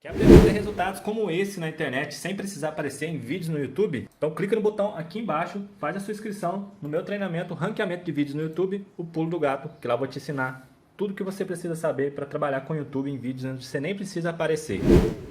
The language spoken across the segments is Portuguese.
Quer ter resultados como esse na internet sem precisar aparecer em vídeos no YouTube? Então clica no botão aqui embaixo, faz a sua inscrição no meu treinamento Ranqueamento de Vídeos no YouTube, o Pulo do Gato, que lá eu vou te ensinar tudo que você precisa saber para trabalhar com o YouTube em vídeos onde você nem precisa aparecer.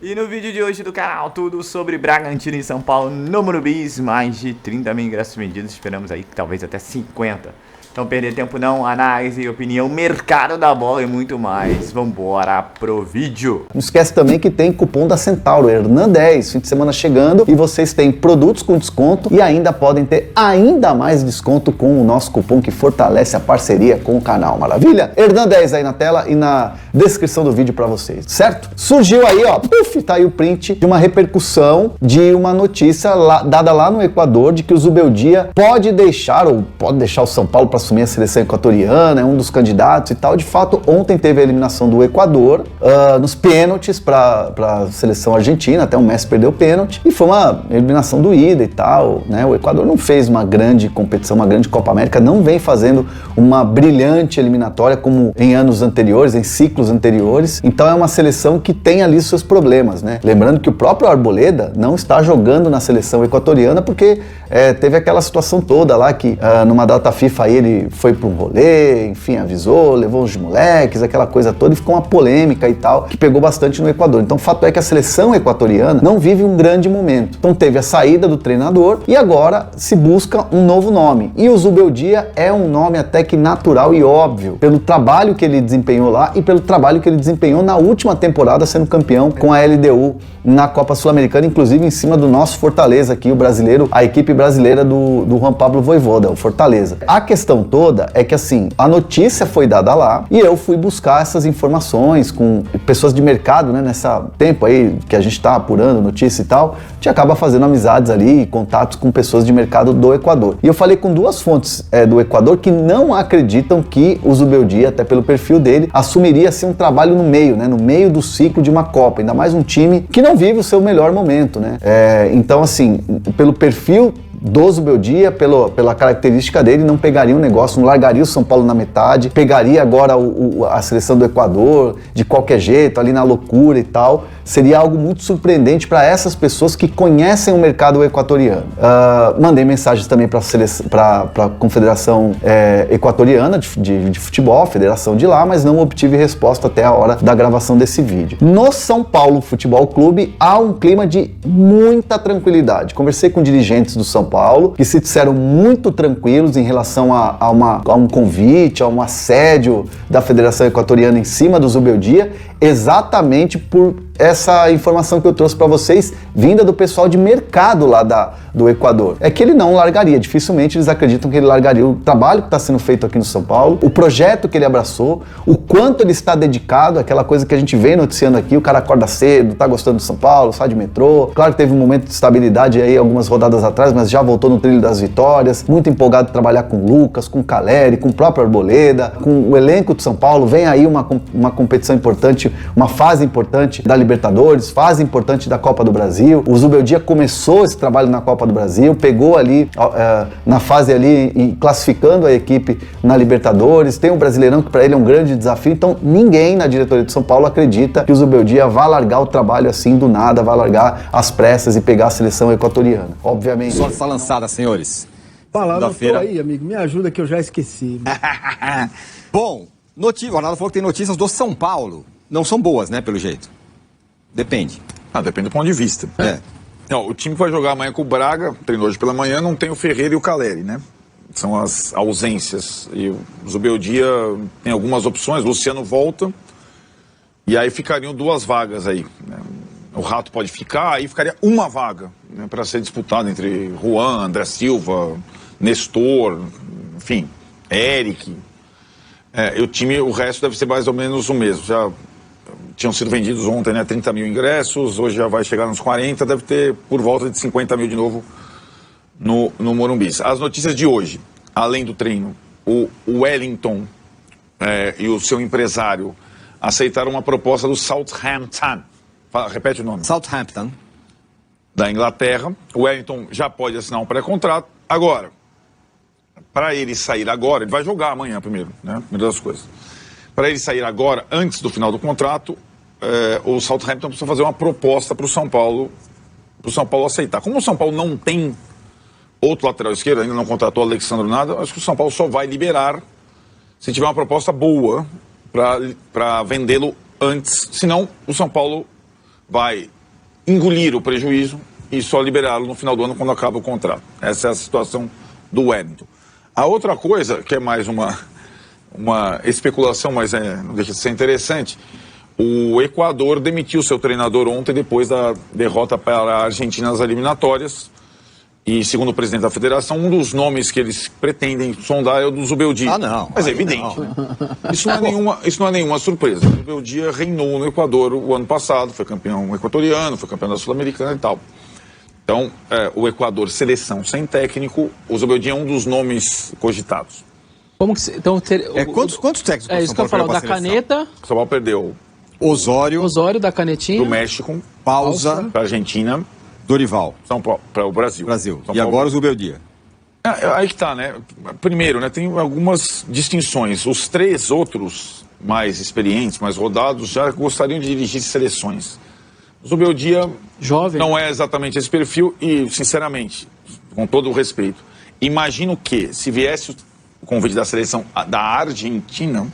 E no vídeo de hoje do canal, tudo sobre Bragantino e São Paulo no Morumbi, mais de 30 mil ingressos vendidos, esperamos aí que talvez até 50. Então perder tempo não, análise, opinião, mercado da bola e muito mais. Vambora pro vídeo. Não esquece também que tem cupom da Centauro, Hernan10, fim de semana chegando, e vocês têm produtos com desconto e ainda podem ter ainda mais desconto com o nosso cupom que fortalece a parceria com o canal, maravilha? Hernan10 aí na tela e na descrição do vídeo para vocês, certo? Surgiu aí, ó, puf, tá aí o print de uma repercussão de uma notícia dada lá no Equador de que o Zubeldia pode deixar o São Paulo para assumir a seleção equatoriana, é um dos candidatos e tal. De fato, ontem teve a eliminação do Equador nos pênaltis para a seleção argentina, até o Messi perdeu o pênalti, e foi uma eliminação doída e tal, né? O Equador não fez uma grande competição, uma grande Copa América, não vem fazendo uma brilhante eliminatória como em anos anteriores, em ciclos anteriores, então é uma seleção que tem ali seus problemas, né? Lembrando que o próprio Arboleda não está jogando na seleção equatoriana porque teve aquela situação toda lá que numa data FIFA aí ele foi para um rolê, enfim, avisou, levou os moleques, aquela coisa toda, e ficou uma polêmica e tal, que pegou bastante no Equador. Então o fato é que a seleção equatoriana não vive um grande momento. Então teve a saída do treinador e agora se busca um novo nome. E o Zubeldia é um nome até que natural e óbvio, pelo trabalho que ele desempenhou lá e pelo trabalho que ele desempenhou na última temporada sendo campeão com a LDU na Copa Sul-Americana, inclusive em cima do nosso Fortaleza aqui, o brasileiro, a equipe brasileira do Juan Pablo Vojvoda, o Fortaleza. A questão toda é que assim, a notícia foi dada lá e eu fui buscar essas informações com pessoas de mercado, né, nessa tempo aí que a gente tá apurando notícia e tal, a gente acaba fazendo amizades ali, contatos com pessoas de mercado do Equador. E eu falei com duas fontes do Equador que não acreditam que o Zubeldia, até pelo perfil dele, assumiria assim um trabalho no meio, né, no meio do ciclo de uma Copa, ainda mais um time que não vive o seu melhor momento, né? Então assim, pelo perfil do Zubeldia, pela característica dele, não pegaria um negócio, não largaria o São Paulo na metade, pegaria agora a seleção do Equador de qualquer jeito, ali na loucura e tal. Seria algo muito surpreendente para essas pessoas que conhecem o mercado equatoriano. Mandei mensagens também para a Confederação Equatoriana de Futebol, a federação de lá, mas não obtive resposta até a hora da gravação desse vídeo. No São Paulo Futebol Clube há um clima de muita tranquilidade. Conversei com dirigentes do São Paulo que se disseram muito tranquilos em relação a um convite, a um assédio da Federação Equatoriana em cima do Zubeldia, exatamente por essa informação que eu trouxe para vocês, vinda do pessoal de mercado lá do Equador. É que ele não largaria, dificilmente eles acreditam que ele largaria o trabalho que está sendo feito aqui no São Paulo, o projeto que ele abraçou, o quanto ele está dedicado, aquela coisa que a gente vem noticiando aqui, o cara acorda cedo, tá gostando do São Paulo, sai de metrô, claro que teve um momento de estabilidade aí algumas rodadas atrás, mas já voltou no trilho das vitórias, muito empolgado de trabalhar com o Lucas, com o Caleri, com o próprio Arboleda, com o elenco do São Paulo, vem aí uma competição importante, uma fase importante da Libertadores, fase importante da Copa do Brasil. O Zubeldia começou esse trabalho na Copa do Brasil, pegou ali na fase ali e classificando a equipe na Libertadores, tem o Brasileirão que para ele é um grande desafio, então ninguém na diretoria de São Paulo acredita que o Zubeldia vai largar o trabalho assim do nada, vai largar as pressas e pegar a seleção equatoriana, obviamente. Sorte está lançada, senhores. Palavra tô aí, amigo, me ajuda que eu já esqueci. Bom, o Ronaldo falou que tem notícias do São Paulo. Não são boas, né, pelo jeito. Depende. Depende do ponto de vista. Não, o time que vai jogar amanhã com o Braga, treinou hoje pela manhã, não tem o Ferreira e o Caleri, né? São as ausências. E o Zubeldia tem algumas opções, o Luciano volta, e aí ficariam duas vagas aí, né? O Rato pode ficar, aí ficaria uma vaga, né, para ser disputada entre Juan, André Silva, Nestor, enfim, Eric. E o time, o resto deve ser mais ou menos o mesmo. Já tinham sido vendidos ontem, né, 30 mil ingressos, hoje já vai chegar nos 40, deve ter por volta de 50 mil de novo no Morumbi. As notícias de hoje, além do treino, o Wellington e o seu empresário aceitaram uma proposta do Southampton. Repete o nome. Southampton. Da Inglaterra. O Wellington já pode assinar um pré-contrato. Agora, para ele sair agora, ele vai jogar amanhã primeiro, né? Primeira das coisas. Para ele sair agora, antes do final do contrato, o Southampton precisa fazer uma proposta para o São Paulo aceitar. Como o São Paulo não tem outro lateral esquerdo, ainda não contratou o Alexandre nada, acho que o São Paulo só vai liberar se tiver uma proposta boa para vendê-lo antes. Senão, o São Paulo vai engolir o prejuízo e só liberá-lo no final do ano quando acaba o contrato. Essa é a situação do Wellington. A outra coisa, que é mais uma especulação, mas não deixa de ser interessante, o Equador demitiu seu treinador ontem depois da derrota para a Argentina nas eliminatórias. E, segundo o presidente da federação, um dos nomes que eles pretendem sondar é o do Zubeldia. Ah, não. Mas é evidente, né? Isso não é nenhuma surpresa. O Zubeldia reinou no Equador o ano passado, foi campeão equatoriano, foi campeão da Sul-Americana e tal. Então, o Equador, seleção sem técnico, o Zubeldia é um dos nomes cogitados. Como que então quantos técnicos é isso que eu falo, da caneta, O São Paulo perdeu Osório da canetinha, do México, Pausa, para a Argentina, Dorival, São Paulo, para o Brasil. E agora o Zubeldia. Aí que tá, né? Primeiro, né, tem algumas distinções. Os três outros mais experientes, mais rodados, já gostariam de dirigir seleções. O Zubeldia jovem, não é exatamente esse perfil e, sinceramente, com todo o respeito, imagino que se viesse o convite da seleção da Argentina,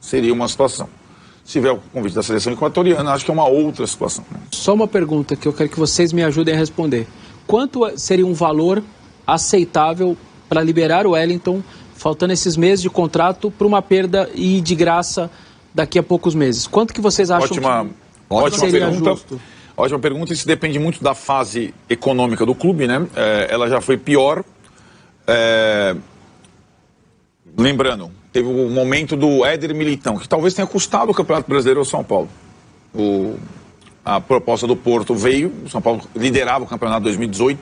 seria uma situação. Se vier o convite da seleção equatoriana, acho que é uma outra situação. Né? Só uma pergunta que eu quero que vocês me ajudem a responder. Quanto seria um valor aceitável para liberar o Wellington, faltando esses meses de contrato, para uma perda e de graça daqui a poucos meses? Quanto que vocês acham ótima seria pergunta. justo? Ótima pergunta. Isso depende muito da fase econômica do clube, né? Ela já foi pior. Lembrando, teve o momento do Éder Militão, que talvez tenha custado o Campeonato Brasileiro ao São Paulo. A proposta do Porto veio, o São Paulo liderava o Campeonato 2018,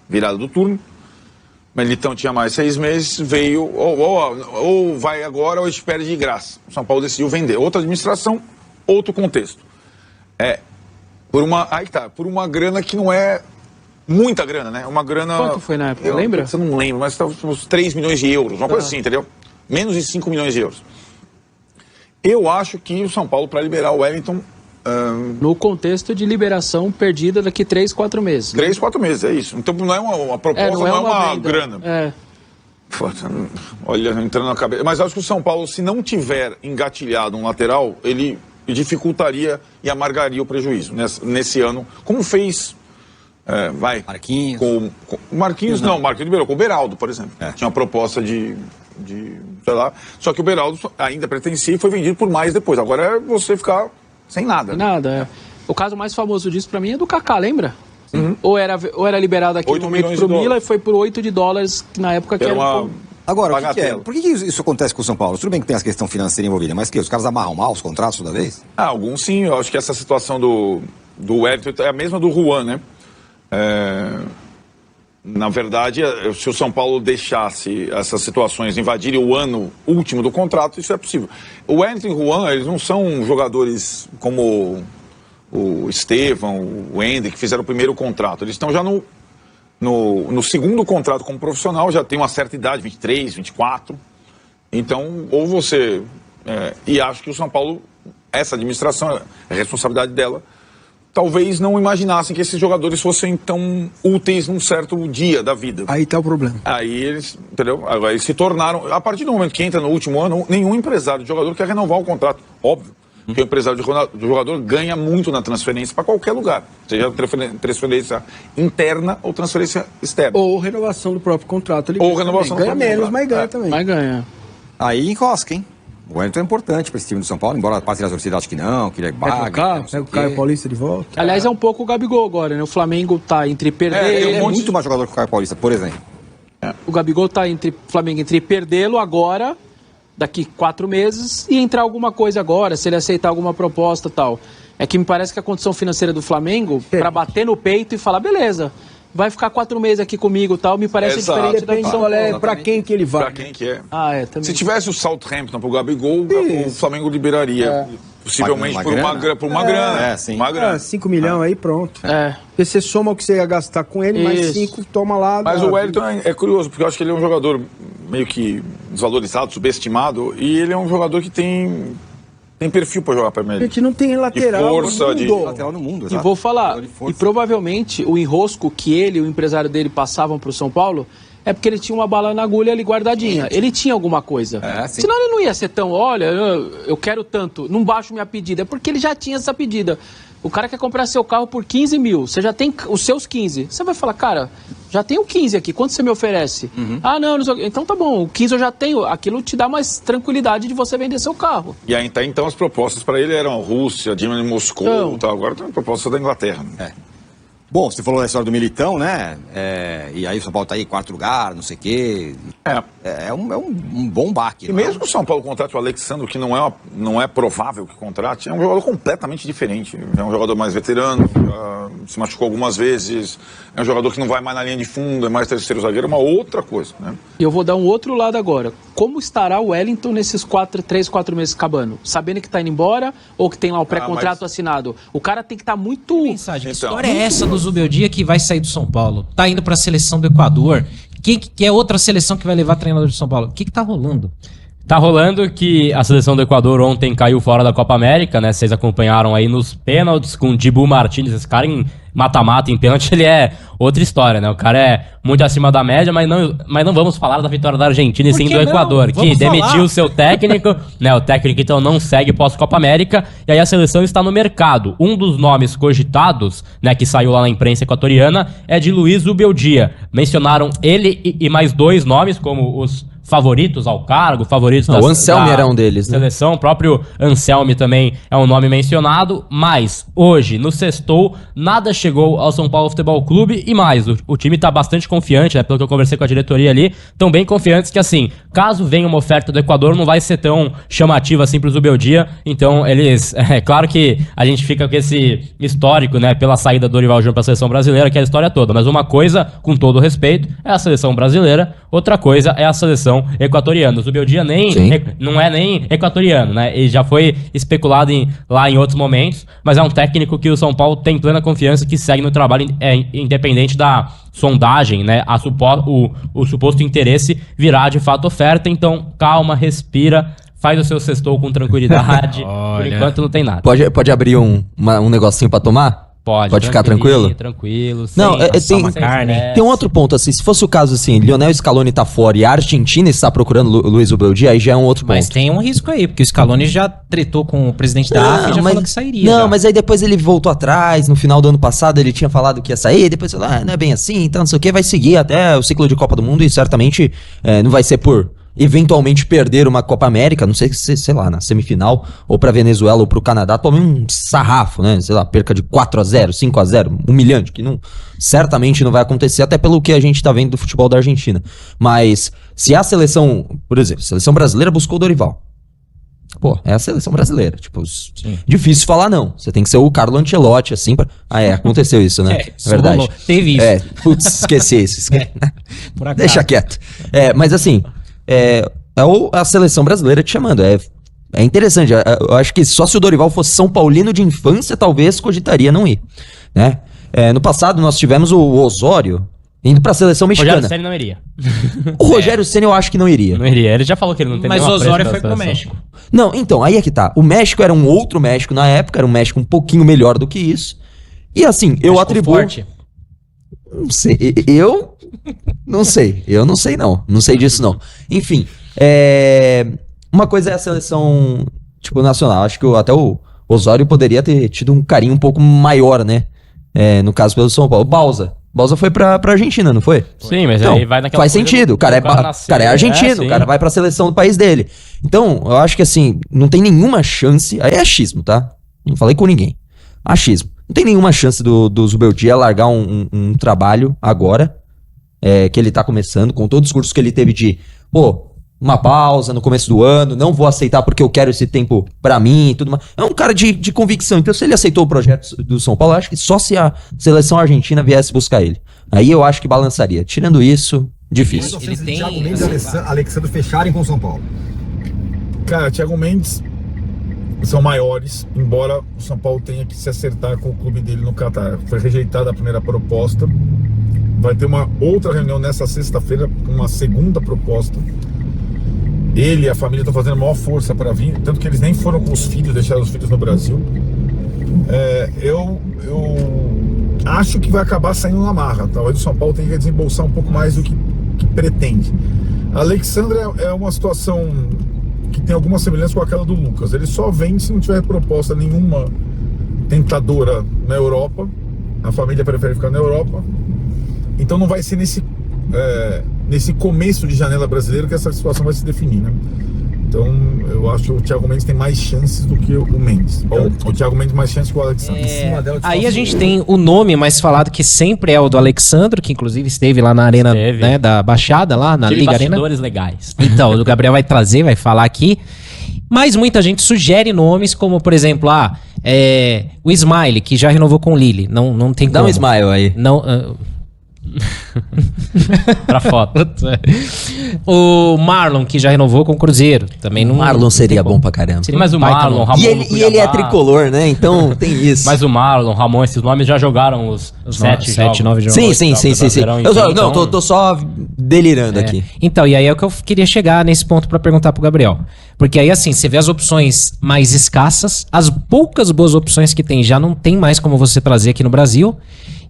virada do turno. Militão tinha mais 6 meses, veio, ou vai agora ou espera de graça. O São Paulo decidiu vender. Outra administração, outro contexto. Por uma grana que não é muita grana, né? Uma grana... Quanto foi na época, lembra? Você não lembra, mas estava uns 3 milhões de euros, uma coisa assim, entendeu? Menos de 5 milhões de euros. Eu acho que o São Paulo, para liberar o Wellington... No contexto de liberação perdida daqui 3, 4 meses. 3, 4 meses, é isso. Então não é uma proposta, não é uma grana. Olha, entrando na cabeça. Mas acho que o São Paulo, se não tiver engatilhado um lateral, ele dificultaria e amargaria o prejuízo nesse ano, como fez... Marquinhos. Marquinhos liberou com o Beraldo, por exemplo. Tinha uma proposta de sei lá, só que o Beraldo ainda pertencia e foi vendido por mais depois. Agora é você ficar sem nada. O caso mais famoso disso pra mim é do Kaká, lembra? Uhum. Ou era liberado aqui no momento pro Milan e foi por $8, que na época que era uma... Agora, por que isso acontece com o São Paulo? Tudo bem que tem essa questão financeira envolvida, mas que os caras amarram mal os contratos toda vez? Alguns sim, eu acho que essa situação do Wellington é a mesma do Juan, né? Na verdade, se o São Paulo deixasse essas situações invadirem o ano último do contrato, isso é possível. O Wellington e o Juan, eles não são jogadores como o Estevão, o Ender, que fizeram o primeiro contrato. Eles estão já no segundo contrato como profissional, já tem uma certa idade, 23, 24. Então, ou você... e acho que o São Paulo, essa administração, é a responsabilidade dela, talvez não imaginassem que esses jogadores fossem tão úteis num certo dia da vida. Aí tá o problema. Aí eles, entendeu? Agora eles se tornaram, a partir do momento que entra no último ano, nenhum empresário de jogador quer renovar o contrato. Óbvio. Porque o empresário de jogador ganha muito na transferência para qualquer lugar. Seja transferência interna ou transferência externa. Ou renovação do próprio contrato. Ou renovação do próprio contrato. Ganha menos, mas ganha também. Mas ganha. Aí enrosca, hein? O Wellington é importante para esse time do São Paulo, embora a parte da torcida acho que não, que ele é baga. Pega o Caio Paulista de volta. Aliás, é um pouco o Gabigol agora, né? O Flamengo tá entre perder... Ele é muito mais jogador que o Caio Paulista, por exemplo. O Gabigol tá Flamengo entre perdê-lo agora, daqui 4 meses, e entrar alguma coisa agora, se ele aceitar alguma proposta e tal. É que me parece que a condição financeira do Flamengo, para bater no peito e falar, beleza, vai ficar 4 meses aqui comigo e tal, me parece diferente da São Paulo. Pra quem que ele vai. Pra quem que é. Também. Se tivesse o Southampton pro Gabigol, o Flamengo liberaria. Possivelmente por uma grana. Uma grana. 5 milhões aí, pronto. Porque você soma o que você ia gastar com ele, mais 5, toma lá. Mas o Wellington é curioso, porque eu acho que ele é um jogador meio que desvalorizado, subestimado, e ele é um jogador que tem Tem perfil para jogar Premier A League. gente não tem lateral De força, no de- mundo. Lateral no mundo, E exato. vou falar, De força. e provavelmente o enrosco que ele e o empresário dele passavam pro São Paulo é porque ele tinha uma bala na agulha ali guardadinha. Ele tinha alguma coisa. Sim. Senão ele não ia ser tão, olha, eu quero tanto, não baixo minha pedida. É porque ele já tinha essa pedida. O cara quer comprar seu carro por 15 mil, você já tem os seus 15. Você vai falar, cara, já tenho 15 aqui, quanto você me oferece? Ah, não, não sei. Então tá bom, o 15 eu já tenho. Aquilo te dá mais tranquilidade de você vender seu carro. E aí, até então as propostas para ele eram Rússia, Dinamo de Moscou Então. e tal. Agora tem uma proposta da Inglaterra. Bom, você falou da história do Militão, né? E aí o São Paulo tá aí em 4º lugar, não sei o quê. É um bom baque. E mesmo que o São Paulo contrate o Alexandre, que não é provável que contrate, é um jogador completamente diferente. É um jogador mais veterano, se machucou algumas vezes, é um jogador que não vai mais na linha de fundo, é mais terceiro zagueiro, é uma outra coisa, né? E eu vou dar um outro lado agora. Como estará o Wellington nesses 3, 4 meses acabando? Sabendo que tá indo embora ou que tem lá o pré-contrato assinado? O cara tem que estar muito... Mensagem. Que Então. história é essa do Zubeldia que vai sair do São Paulo? Tá indo pra seleção do Equador. Que é outra seleção que vai levar treinador de São Paulo? O que tá rolando? Tá rolando que a seleção do Equador ontem caiu fora da Copa América, né? Vocês acompanharam aí nos pênaltis com o Dibu Martínez. Esse cara em mata-mata, em pênalti, ele é outra história, né? O cara é muito acima da média, mas não vamos falar da vitória da Argentina e sim do Equador, que demitiu o seu técnico, né? O técnico então não segue pós-Copa América, e aí a seleção está no mercado. Um dos nomes cogitados, né, que saiu lá na imprensa equatoriana, é de Luiz Zubeldia. Mencionaram ele e mais 2 nomes como os favoritos ao cargo, favoritos O Anselmi era um deles, né? Seleção, o próprio Anselmi também é um nome mencionado, mas hoje, no sextou, nada chegou ao São Paulo Futebol Clube e mais, o time tá bastante confiante, né, pelo que eu conversei com a diretoria ali, tão bem confiantes que assim, caso venha uma oferta do Equador, não vai ser tão chamativa assim pro Zubeldia, então eles, é claro que a gente fica com esse histórico, né, pela saída do Dorival Júnior pra seleção brasileira, que é a história toda, mas uma coisa, com todo respeito, é a seleção brasileira, outra coisa é a seleção equatoriana. O Zubeldia não é nem equatoriano, né? Ele já foi especulado lá em outros momentos, mas é um técnico que o São Paulo tem plena confiança que segue no trabalho independente da sondagem, né? O suposto interesse virá de fato oferta, então calma, respira, faz o seu sextou com tranquilidade. Por enquanto não tem nada. Pode abrir um negocinho pra tomar? Pode ficar tranquilo? Tranquilo. Não, tem um outro ponto, assim, se fosse o caso, assim, Lionel Scaloni tá fora e a Argentina está procurando Luiz Zubeldia, aí já é um outro ponto. Mas tem um risco aí, porque o Scaloni já tretou com o presidente da AFA e já falou que sairia. Não, mas aí depois ele voltou atrás, no final do ano passado ele tinha falado que ia sair, depois falou, não é bem assim, então não sei o que, vai seguir até o ciclo de Copa do Mundo e certamente não vai ser por eventualmente perder uma Copa América, não sei se, sei lá, na semifinal, ou pra Venezuela ou pro Canadá, tomem um sarrafo, né, sei lá, perca de 4-0, 5-0, humilhante, que não, certamente não vai acontecer, até pelo que a gente tá vendo do futebol da Argentina. Mas, se a seleção, por exemplo, a seleção brasileira buscou o Dorival, pô, é a seleção brasileira, tipo, difícil falar não, você tem que ser o Carlo Ancelotti, assim, aconteceu isso, né, é verdade. Rolou. Teve isso. Putz, esqueci isso, Por acaso. deixa quieto. Mas assim, é a seleção brasileira te chamando. É interessante. Eu acho que só se o Dorival fosse São Paulino de infância, talvez cogitaria não ir, né? No passado nós tivemos o Osório indo pra seleção mexicana. O Rogério Ceni não iria. O Rogério Ceni eu acho que não iria. Não iria. Ele já falou que ele não tem Mas o nenhuma Osório pressa foi pra pro seleção. México. Não, então, aí é que tá. O México era um outro México na época, era um México um pouquinho melhor do que isso. E assim, eu México atribuo... forte. Não sei, eu não sei não sei disso não. Enfim, uma coisa é a seleção, tipo, nacional, acho que até o Osório poderia ter tido um carinho um pouco maior, né, no caso pelo São Paulo. Bausa foi pra Argentina, não foi? Sim, mas então, aí vai naquela faz coisa sentido, o cara é argentino, sim. o cara vai pra seleção do país dele. Então, eu acho que assim, não tem nenhuma chance, aí é achismo, tá? Não falei com ninguém. Achismo. Não tem nenhuma chance do Zubeldia largar um trabalho agora, que ele tá começando, com todo o discurso que ele teve de, uma pausa no começo do ano, não vou aceitar porque eu quero esse tempo pra mim e tudo mais. É um cara de convicção. Então, se ele aceitou o projeto do São Paulo, eu acho que só se a seleção argentina viesse buscar ele. Aí eu acho que balançaria. Tirando isso, difícil. Ele tem... Thiago Mendes e Alexandre fecharem com o São Paulo. Cara, Thiago Mendes são maiores, embora o São Paulo tenha que se acertar com o clube dele no Catar. Foi rejeitada a primeira proposta. Vai ter uma outra reunião nessa sexta-feira, uma segunda proposta. Ele e a família estão fazendo a maior força para vir, tanto que eles nem foram com os filhos, deixaram os filhos no Brasil. Eu acho que vai acabar saindo na marra. Talvez o São Paulo tenha que desembolsar um pouco mais do que pretende. A Alexandre é uma situação que tem alguma semelhança com aquela do Lucas. Ele só vem se não tiver proposta nenhuma tentadora na Europa. A família prefere ficar na Europa. Então não vai ser nesse começo de janela brasileira que essa situação vai se definir, né? Então eu acho que o Thiago Mendes tem mais chances do que o Mendes. O Thiago Mendes mais chances que o Alexandre. Aí a gente tem o nome mais falado que sempre é o do Alexandre, que inclusive esteve lá na arena, né, da Baixada, lá na Liga Arena. Bastidores legais. Então, o Gabriel vai trazer, vai falar aqui. Mas muita gente sugere nomes como, por exemplo, o Smiley, que já renovou com o Lille. Não tem como. Dá um smile aí. Não... Pra foto. O Marlon, que já renovou com o Cruzeiro. Também não. Marlon seria bom pra caramba. Mas o Marlon, Ramon. E ele é tricolor, né? Então tem isso. Mas o Marlon, Ramon, esses nomes já jogaram os 7, 9 jogos. Sim. Eu tô só delirando aqui. Então, e aí é o que eu queria chegar nesse ponto pra perguntar pro Gabriel. Porque aí, assim, você vê as opções mais escassas, as poucas boas opções que tem já não tem mais como você trazer aqui no Brasil.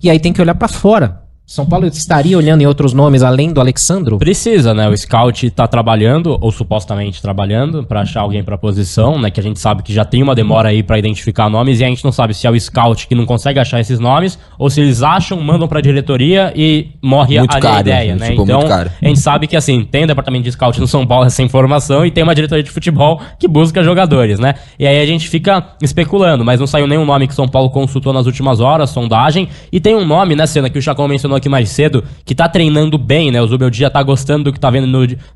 E aí tem que olhar pra fora. São Paulo estaria olhando em outros nomes além do Alexandro? Precisa, né? O scout tá trabalhando, ou supostamente trabalhando, pra achar alguém pra posição, né? Que a gente sabe que já tem uma demora aí pra identificar nomes, e a gente não sabe se é o scout que não consegue achar esses nomes, ou se eles acham, mandam pra diretoria e morre muito ali caro, a ideia, né? Então, a gente sabe que, assim, tem um departamento de scout no São Paulo essa informação, e tem uma diretoria de futebol que busca jogadores, né? E aí a gente fica especulando, mas não saiu nenhum nome que São Paulo consultou nas últimas horas, sondagem, e tem um nome, né, Senna, que o Chacon mencionou aqui mais cedo, que tá treinando bem, né? O Zubeldia tá gostando do que tá vendo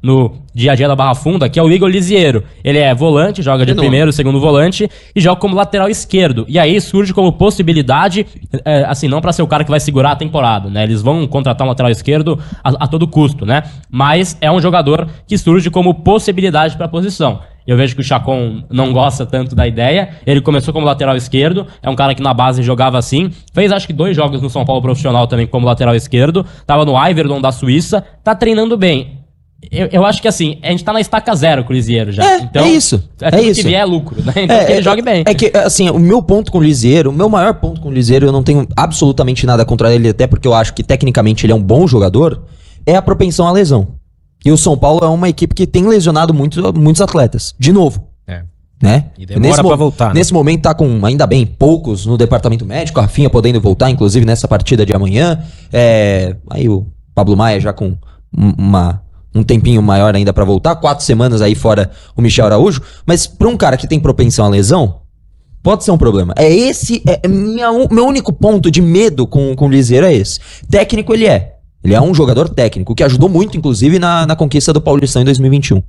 no dia a dia da Barra Funda, que é o Igor Lisiero. Ele é volante, joga de primeiro, segundo volante e joga como lateral esquerdo. E aí surge como possibilidade, assim, não pra ser o cara que vai segurar a temporada, né? Eles vão contratar um lateral esquerdo a todo custo, né? Mas é um jogador que surge como possibilidade pra posição. Eu vejo que o Chacon não gosta tanto da ideia. Ele começou como lateral esquerdo. É um cara que na base jogava assim. Fez acho que 2 jogos no São Paulo profissional também como lateral esquerdo. Tava no Iverdon da Suíça. Tá treinando bem. Eu acho que assim, a gente tá na estaca zero com o Lisiero já. Então, é isso. Que vier é lucro, né? Então que ele jogue bem. É que, assim, o meu ponto com o Lisiero, o meu maior ponto com o Lisiero, eu não tenho absolutamente nada contra ele, até porque eu acho que tecnicamente ele é um bom jogador, é a propensão à lesão. E o São Paulo é uma equipe que tem lesionado muitos atletas. De novo. Né? E demora pra voltar. Nesse momento tá com, ainda bem, poucos no departamento médico. A Rafinha podendo voltar, inclusive, nessa partida de amanhã. Aí o Pablo Maia já com um tempinho maior ainda pra voltar. 4 semanas aí fora o Michel Araújo. Mas pra um cara que tem propensão à lesão, pode ser um problema. Meu único ponto de medo com o Lisiero é esse. Técnico ele é. Ele é um jogador técnico, que ajudou muito, inclusive, na conquista do Paulistão em 2021.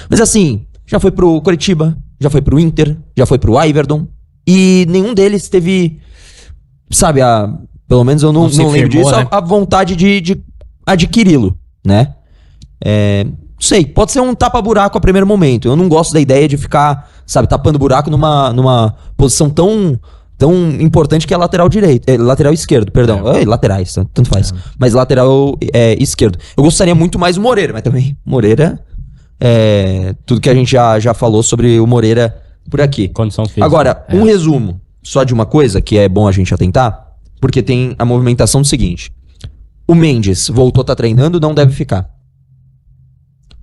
Mas assim, já foi pro Coritiba, já foi pro Inter, já foi pro Iverdon, e nenhum deles teve, sabe, pelo menos eu não lembro disso, né? a vontade de adquiri-lo, né? Não sei, pode ser um tapa-buraco a primeiro momento. Eu não gosto da ideia de ficar, sabe, tapando buraco numa posição tão importante que é lateral esquerdo, perdão. Laterais, tanto faz. Mas lateral esquerdo. Eu gostaria muito mais do Moreira, mas também Moreira, tudo que a gente já falou sobre o Moreira por aqui. Condição física. Agora, um resumo só de uma coisa que é bom a gente atentar, porque tem a movimentação do seguinte. O Mendes voltou a estar treinando, não deve ficar.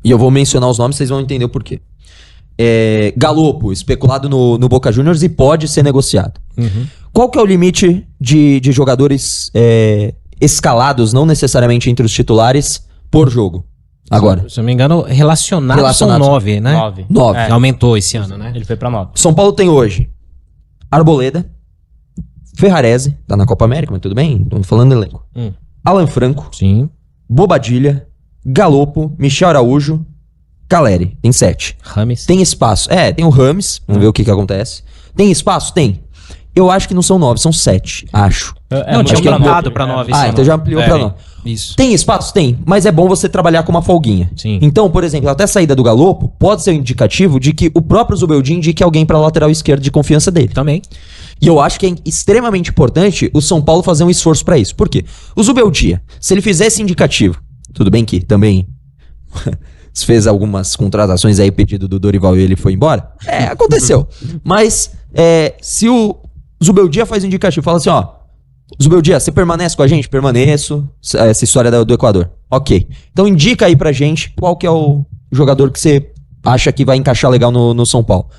E eu vou mencionar os nomes, vocês vão entender o porquê. Galopo, especulado no Boca Juniors e pode ser negociado. Qual que é o limite de jogadores escalados, não necessariamente entre os titulares, por jogo? Agora. Se eu não me engano, relacionados são 9, né? 9. Aumentou esse ano, né? Ele foi pra 9. São Paulo tem hoje Arboleda, Ferrarese, tá na Copa América, mas tudo bem, tô falando elenco. Alan Franco, sim. Bobadilha, Galopo, Michel Araújo, Caleri, tem 7. Rames. Tem espaço. Tem o Rames, vamos ver o que acontece. Tem espaço? Tem. Eu acho que não são 9, são 7, acho. Não, tinha aumentado pra 9. Então já ampliou pra 9. Isso. Tem espaço? Tem, mas é bom você trabalhar com uma folguinha. Sim. Então, por exemplo, até a saída do Galopo pode ser um indicativo de que o próprio Zubeldia indique alguém pra lateral esquerdo de confiança dele. Também. E eu acho que é extremamente importante o São Paulo fazer um esforço pra isso. Por quê? O Zubeldia, se ele fizer esse indicativo, tudo bem que também... fez algumas contratações aí, pedido do Dorival, e ele foi embora. Aconteceu. Mas se o Zubeldia faz indicativo, fala assim, ó, Zubeldia, você permanece com a gente? Permaneço. Essa história do Equador. Ok. Então indica aí pra gente qual que é o jogador que você acha que vai encaixar legal no São Paulo.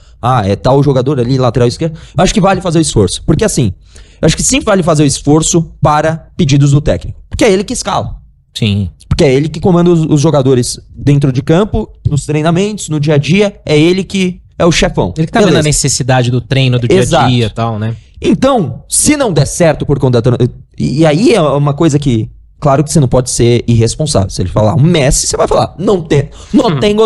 É tal jogador ali, lateral esquerdo. Eu acho que vale fazer o esforço. Porque assim, eu acho que sempre vale fazer o esforço para pedidos do técnico. Porque é ele que escala. Sim. Porque é ele que comanda os jogadores dentro de campo, nos treinamentos, no dia a dia. É ele que é o chefão. Ele que tá vendo a necessidade do treino, do dia a dia e tal, né? Então, se não der certo por conta da... E aí é uma coisa que... Claro que você não pode ser irresponsável. Se ele falar um Messi, você vai falar, não tenho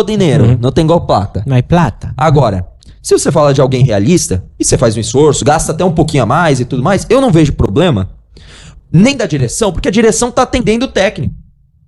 dinheiro, não tenho plata. Não é plata. Agora, se você fala de alguém realista, e você faz um esforço, gasta até um pouquinho a mais e tudo mais, eu não vejo problema, nem da direção, porque a direção tá atendendo o técnico.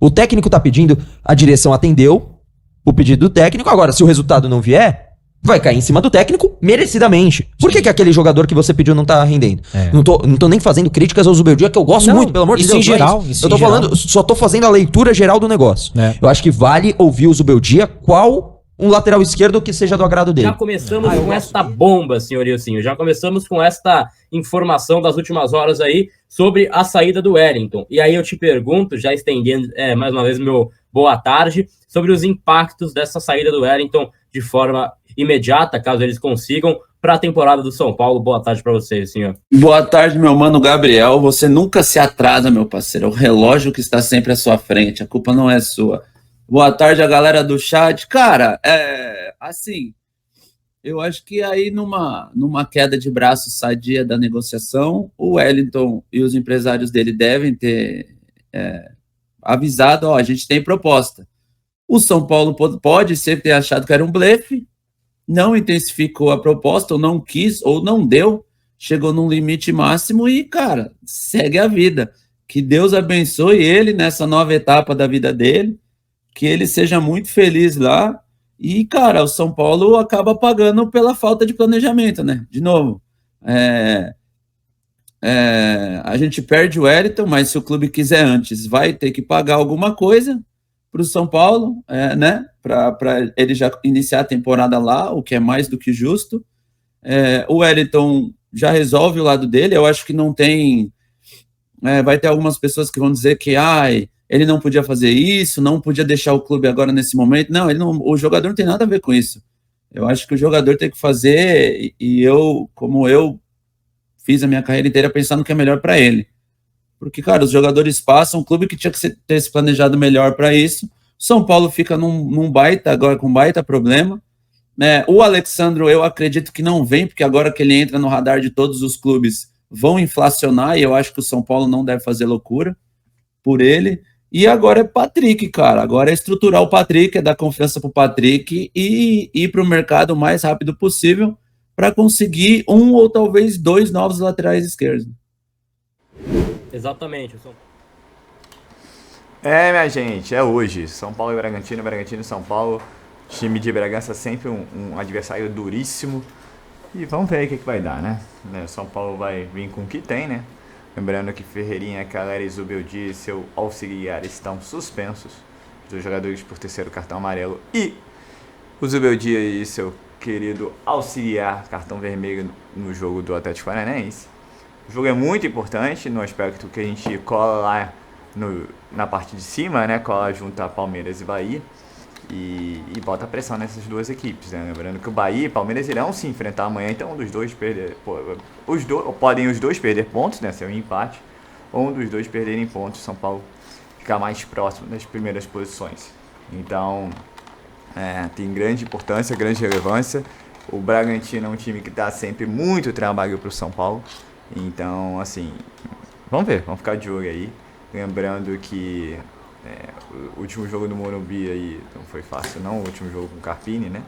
O técnico tá pedindo, a direção atendeu o pedido do técnico. Agora, se o resultado não vier, vai cair em cima do técnico merecidamente. Por que aquele jogador que você pediu não tá rendendo? Não tô nem fazendo críticas ao Zubeldia, que eu gosto muito, pelo amor de Deus. Isso em geral. Eu tô falando, só tô fazendo a leitura geral do negócio. Eu acho que vale ouvir o Zubeldia qual um lateral esquerdo que seja do agrado dele. Já começamos com esta bomba, senhor Ilcinho. Já começamos com esta informação das últimas horas aí sobre a saída do Wellington. E aí eu te pergunto, já estendendo mais uma vez meu boa tarde, sobre os impactos dessa saída do Wellington de forma imediata, caso eles consigam, para a temporada do São Paulo. Boa tarde para você, senhor. Boa tarde, meu mano Gabriel. Você nunca se atrasa, meu parceiro. É o relógio que está sempre à sua frente. A culpa não é sua. Boa tarde a galera do chat. Cara, assim, eu acho que aí numa queda de braço sadia da negociação, o Wellington e os empresários dele devem ter avisado, a gente tem proposta. O São Paulo pode ser ter achado que era um blefe, não intensificou a proposta, ou não quis, ou não deu, chegou num limite máximo e, cara, segue a vida. Que Deus abençoe ele nessa nova etapa da vida dele, que ele seja muito feliz lá, e, cara, o São Paulo acaba pagando pela falta de planejamento, né? De novo, a gente perde o Wellington, mas se o clube quiser antes, vai ter que pagar alguma coisa para o São Paulo, né? Para ele já iniciar a temporada lá, o que é mais do que justo. O Wellington já resolve o lado dele. Eu acho que não tem... vai ter algumas pessoas que vão dizer que ele não podia fazer isso, não podia deixar o clube agora nesse momento. Não, o jogador não tem nada a ver com isso. Eu acho que o jogador tem que fazer, e eu, como eu fiz a minha carreira inteira pensando que é melhor para ele. Porque, cara, os jogadores passam, o clube que tinha que ter se planejado melhor para isso. São Paulo fica num baita, agora com baita problema. O Alexandro, eu acredito que não vem, porque agora que ele entra no radar de todos os clubes, vão inflacionar, e eu acho que o São Paulo não deve fazer loucura por ele. E agora é Patrick, cara. Agora é estruturar o Patrick, é dar confiança pro Patrick e ir para o mercado o mais rápido possível para conseguir um ou talvez dois novos laterais esquerdos. Exatamente. Minha gente, é hoje. São Paulo e Bragantino, Bragantino e São Paulo. Time de Bragança sempre um adversário duríssimo. E vamos ver aí o que vai dar, né? São Paulo vai vir com o que tem, né? Lembrando que Ferreirinha, Caleri, Zubeldia e seu auxiliar estão suspensos. Os jogadores por terceiro cartão amarelo. E o Zubeldia e seu querido auxiliar, cartão vermelho no jogo do Atlético Paranaense. O jogo é muito importante no aspecto que a gente cola lá na parte de cima, né? Cola junto a Palmeiras e Bahia. E bota pressão nessas duas equipes, né? Lembrando que o Bahia e Palmeiras irão se enfrentar amanhã, então um dos dois perder, podem os dois perder pontos, né? Se é um empate, ou um dos dois perderem pontos, São Paulo ficar mais próximo das primeiras posições. Então, tem grande importância, grande relevância. O Bragantino é um time que dá sempre muito trabalho para o São Paulo, então, assim, vamos ver, vamos ficar de olho aí. Lembrando que o último jogo do Morumbi aí não foi fácil não, o último jogo com o Carpini, né?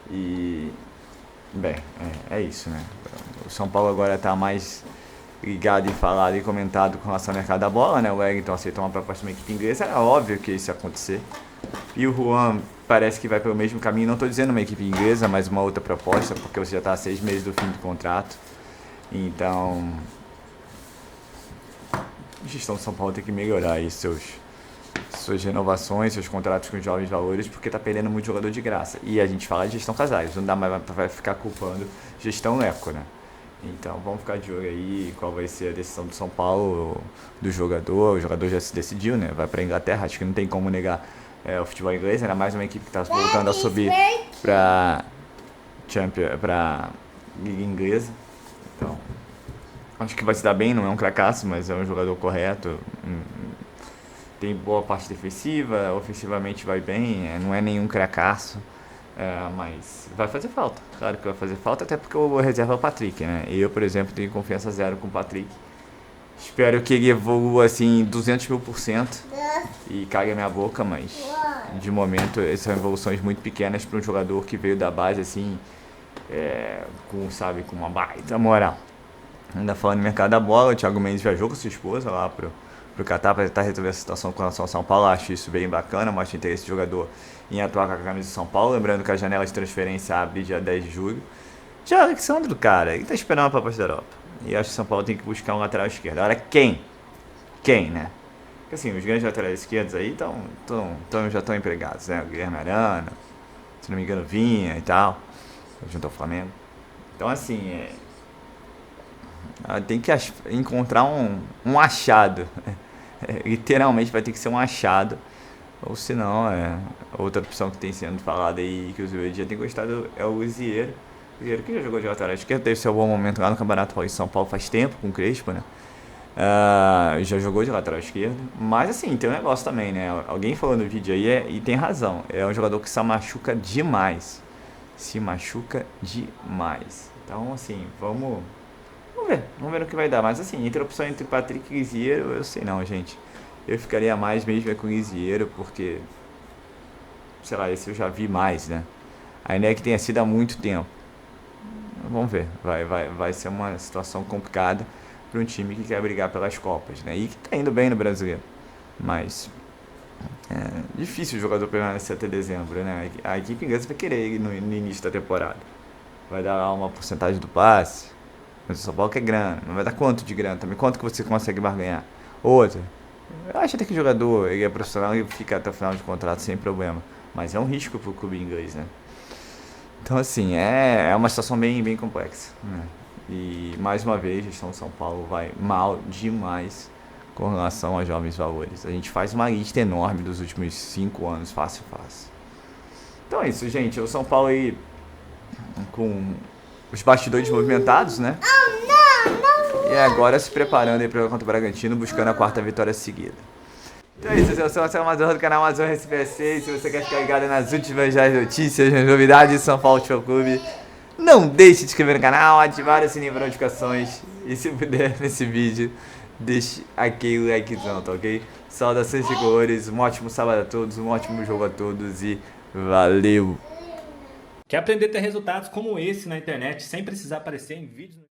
E, bem, é isso, né? O São Paulo agora está mais ligado e falado e comentado com relação ao mercado da bola, né? O Wellington aceitou uma proposta de uma equipe inglesa, era óbvio que isso ia acontecer. E o Juan parece que vai pelo mesmo caminho, não estou dizendo uma equipe inglesa, mas uma outra proposta, porque você já está a 6 meses do fim do contrato. Então, a gestão do São Paulo tem que melhorar aí seus suas renovações, seus contratos com os jovens valores, porque tá perdendo muito jogador de graça. E a gente fala de gestão Casares, não dá mais pra ficar culpando gestão Leco, né? Então vamos ficar de olho aí qual vai ser a decisão do São Paulo, do jogador. O jogador já se decidiu, né? Vai pra Inglaterra, acho que não tem como negar o futebol inglês, ainda mais uma equipe que tá voltando a subir pra Liga Inglesa. Então, acho que vai se dar bem, não é um cracaço, mas é um jogador correto. Tem boa parte defensiva, ofensivamente vai bem, não é nenhum cracaço. Mas vai fazer falta, claro que vai fazer falta, até porque o reserva é o Patrick, né? Eu, por exemplo, tenho confiança zero com o Patrick. Espero que ele evolua assim 200.000% e cague a minha boca, mas de momento essas são evoluções muito pequenas para um jogador que veio da base assim, com uma baita moral. Ainda falando no mercado da bola, o Thiago Mendes viajou com sua esposa lá pro Catar para tentar resolver a situação com relação ao São Paulo. Acho isso bem bacana, mostra interesse do jogador em atuar com a camisa do São Paulo. Lembrando que a janela de transferência abre dia 10 de julho. Já o Alexandre, cara, ele tá esperando a proposta da Europa. E acho que o São Paulo tem que buscar um lateral esquerdo. Agora, quem? Quem, né? Porque assim, os grandes laterais esquerdos aí já estão empregados, né? O Guilherme Arana, se não me engano, Vinha e tal, junto ao Flamengo. Então, assim, tem que encontrar um achado. Literalmente vai ter que ser um achado. Ou senão, outra opção que tem sendo falada aí, que o Zubeldia tem gostado, é o Lisieiro. O Lisieiro que já jogou de lateral esquerdo, teve seu bom momento lá no Campeonato Paulista de São Paulo faz tempo, com o Crespo, né? Já jogou de lateral esquerdo. Mas assim, tem um negócio também, né? Alguém falou no vídeo aí, e tem razão. É um jogador que se machuca demais. Se machuca demais. Então, assim, vamos ver no que vai dar. Mas assim, entre a opção entre Patrick e Lisieiro, eu sei não, gente. Eu ficaria mais mesmo com o Lisieiro, porque, sei lá, esse eu já vi mais, né? Ainda é que tenha sido há muito tempo. Vamos ver, vai ser uma situação complicada para um time que quer brigar pelas Copas, né? E que tá indo bem no Brasileiro. Mas é difícil o jogador permanecer até dezembro, né? A equipe inglesa vai querer ele no início da temporada. Vai dar lá uma porcentagem do passe. Mas o São Paulo quer grana. Mas vai dar quanto de grana também? Quanto que você consegue barganhar? Outra. Eu acho até que o jogador, ele é profissional e fica até o final de contrato sem problema. Mas é um risco pro clube inglês, né? Então, assim, é uma situação bem complexa, né? E, mais uma vez, a gestão de São Paulo vai mal demais com relação aos jovens valores. A gente faz uma lista enorme dos últimos 5 anos, fácil. Então é isso, gente. O São Paulo aí com os bastidores movimentados, né? E agora se preparando aí para contra o Bragantino, buscando a 4ª vitória seguida. Então é isso, eu sou o Marcelo Mazorra do canal Mazorra SPC. Se você quer ficar ligado nas últimas notícias, nas novidades do São Paulo Futebol Clube, não deixe de se inscrever no canal, ativar o sininho para notificações e, se puder, nesse vídeo, deixe aquele likezão, tá ok? Saudações tricolores, um ótimo sábado a todos, um ótimo jogo a todos e valeu! Quer aprender a ter resultados como esse na internet sem precisar aparecer em vídeos?